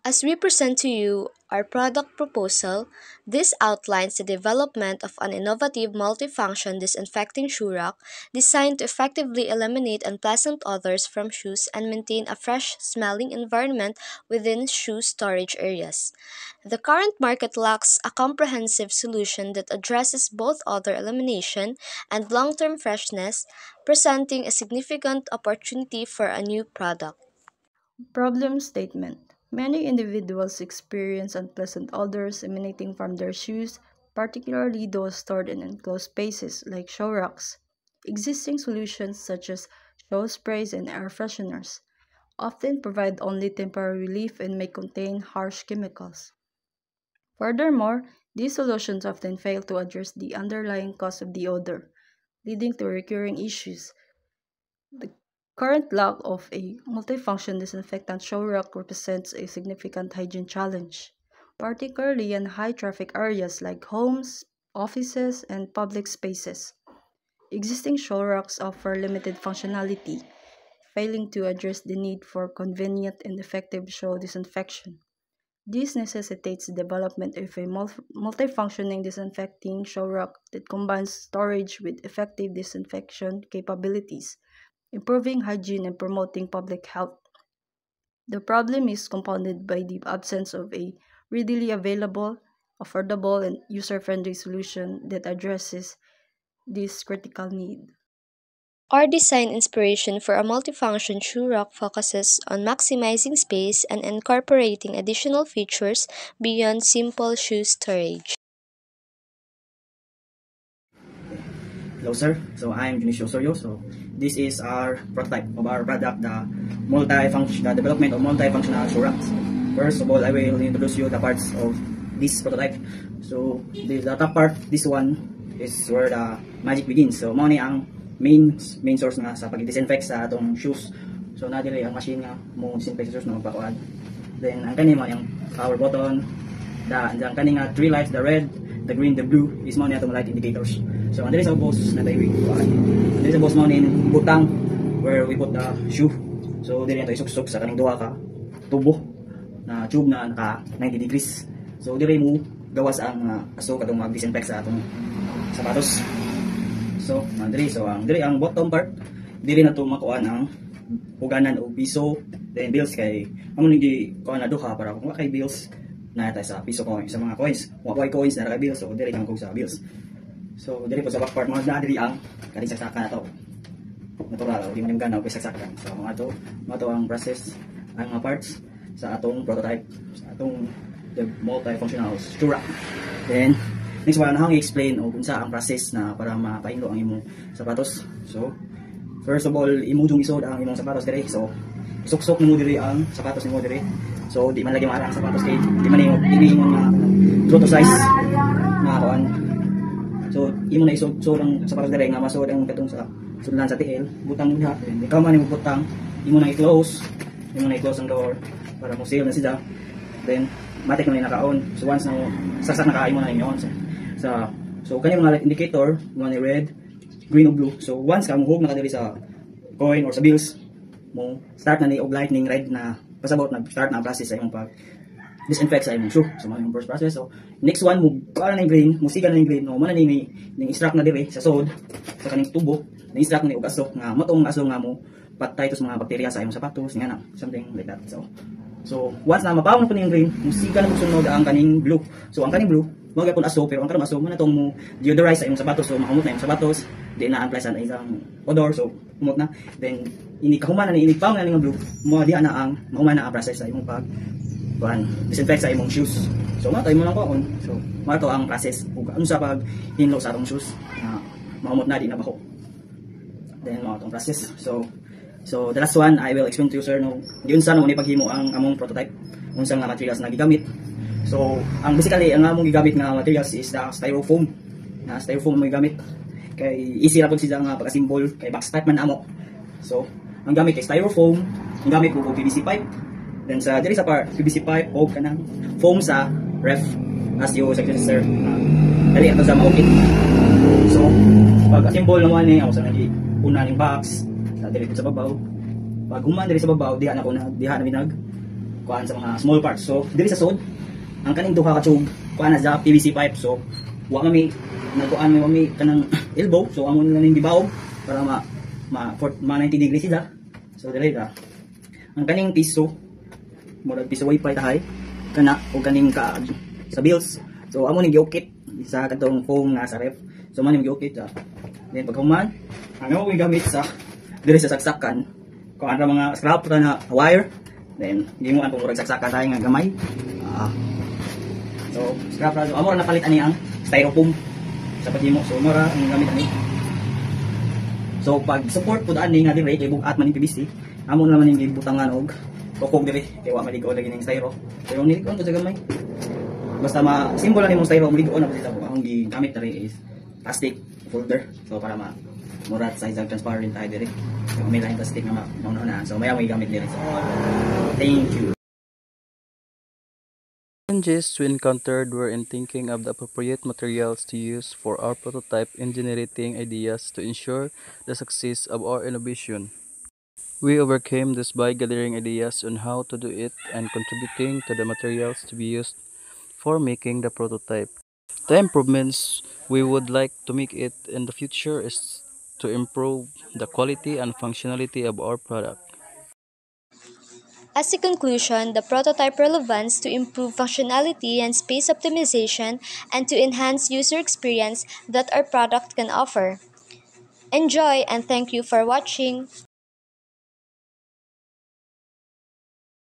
As we present to you our product proposal, this outlines the development of an innovative multifunction disinfecting shoe rack designed to effectively eliminate unpleasant odors from shoes and maintain a fresh smelling environment within shoe storage areas. The current market lacks a comprehensive solution that addresses both odor elimination and long term freshness, presenting a significant opportunity for a new product. Problem statement. Many individuals experience unpleasant odors emanating from their shoes, particularly those stored in enclosed spaces like shoe racks. Existing solutions such as shoe sprays and air fresheners often provide only temporary relief and may contain harsh chemicals. Furthermore, these solutions often fail to address the underlying cause of the odor, leading to recurring issues. The current lack of a multifunction disinfectant shower rack represents a significant hygiene challenge, particularly in high traffic areas like homes, offices, and public spaces. Existing shower racks offer limited functionality, failing to address the need for convenient and effective show disinfection. This necessitates the development of a multifunctioning disinfecting shower rack that combines storage with effective disinfection capabilities, improving hygiene and promoting public health. The problem is compounded by the absence of a readily available, affordable, and user friendly solution that addresses this critical need. Our design inspiration for a multifunction shoe rack focuses on maximizing space and incorporating additional features beyond simple shoe storage. Hello sir, so I'm Junicio Osorio. So this is our prototype of our product, the development of multifunctional shoe racks. First of all, I will introduce you the parts of this prototype. So the top part, this one is where the magic begins. So mo ni ang main source nga sa pag-disinfect sa atong shoes. So na dili ang machine nga mo disinfect sa shoes na magpakuan. Then ang kani mo yung power button, ang kani nga three lights, the red, the green, the blue is mo ni atong light indicators. So there is a boss na tayo there is a boss mo ni butang where we put the shoe. So dili nato isuk-suk sa kaning duha ka tubo na tube na naka 90 degrees. So dili mo gawas ang aso kadtong mag-disinfect sa atong sapatos. So ang bottom part dili na to makuan ang huganan o piso, then bills kay amo ni di kuan na duha para kung kay bills na tayo sa piso coin sa mga coins. Wa coins na kay bills, so dili kang kog sa bills. So dili po sa back part mo na diri ang kaning saksakan na to. Natural, di man ganaw kay saksakan. So mga to ang process ang mga parts sa atong prototype, sa atong the multifunctional shoe rack. Then next one, hang i-explain o kung sa ang process na para mapahinlo ang imong sapatos. So first of all, imo jung isod ang imong sapatos dire. So suksok nimo dire ang sapatos nimo dire. So di man lagi maara ang sapatos kay di man ingon nga true to size na kuan. So imo na isod ang sapatos dire nga masod ang katong sa sudlan sa tiil, butang mo diha. Ikaw man imo butang, imo na i-close ang door para mo seal na siya. Then matik na naka-on. So once na saksak na kaay mo na i-on. So kanya mga indicator, mga ni red, green o blue. So once ka muhog na kadiri sa coin or sa bills, mo start na ni og lightning red na pasabot na start na ang process sa imong pag disinfect sa imong shoe. So mo yung first process. So next one, mo kuha na yung green, mo siga na yung green, mo man ni extract na diri sa sod sa kaning tubo, na extract ni og aso nga matong aso nga mo patay to sa mga bakterya sa imong sapatos nga na something like that. So once na mapaw na po yung green, musiga na magsunod ang kaning blue. So ang kaning blue, mga gapon aso, pero ang karong aso, muna itong mo deodorize sa imong sapatos. So makamot na yung sapatos, di na unpleasant ang isang odor, so kumot na. Then, kahuman na inig paw na yung blue, mga di na ang mahuman na ang process sa imong disinfect sa imong shoes. So mga tayo mo lang ko. So mga to ang process, kung ano sa pag hinlo sa atong shoes, na makamot na, di na baho. Then mga itong process. So the last one, I will explain to you sir, no, diun sa mo ni paghimo ang among prototype, unsa nga materials na gigamit. So ang basically ang among gigamit nga materials is the styrofoam. Na styrofoam mo gigamit kay easy ra pud siya nga pagka-symbol kay box type man amo. So ang gamit kay styrofoam, ang gamit ko PVC pipe. Then sa diri sa part PVC pipe o kanang foam sa ref as you suggest sir. Dali ato sa maukit. So pag-assemble naman ni ako sa nagi una ning box. Dili sa babaw. Pag human diri sa babaw, diha na binag kuan sa mga small parts. So diri sa sud ang kaning duha ka tube kuan na sa PVC pipe. So wa mami nagkuan mami kanang elbow. So amo na ning gibawog para ma 90 degrees sila. So dili ra ang kaning piso murag piso wifi tahay kana o kaning ka sa bills. So amo ning giukit sa katong foam nga sa ref. So man ning giukit then paghuman ano ko gamit sa diri sa saksakan kung ano mga scrap ra na wire. Then hindi mo ang murag saksakan tayo nga gamay. So scrap ra. So amo ra napalit ani ang styrofoam sa paghimo. So mura ang gamit ani. So pag support pud ani nga diri kay bugat man ning PVC, amo naman ning gibutangan og kokog diri kay wa maligo lagi ning styro. Pero nilikon to sa gamay. Basta ma-symbol ni mo styro maligo na pud ang gigamit diri is plastic folder. So para murat size ang transparent tayo diri. So may lain plastic nga mauna. So maya may gamit diri. So thank you. Challenges we encountered were in thinking of the appropriate materials to use for our prototype and generating ideas to ensure the success of our innovation. We overcame this by gathering ideas on how to do it and contributing to the materials to be used for making the prototype. The improvements we would like to make it in the future is to improve the quality and functionality of our product. As a conclusion, the prototype relevance to improve functionality and space optimization and to enhance user experience that our product can offer. Enjoy and thank you for watching.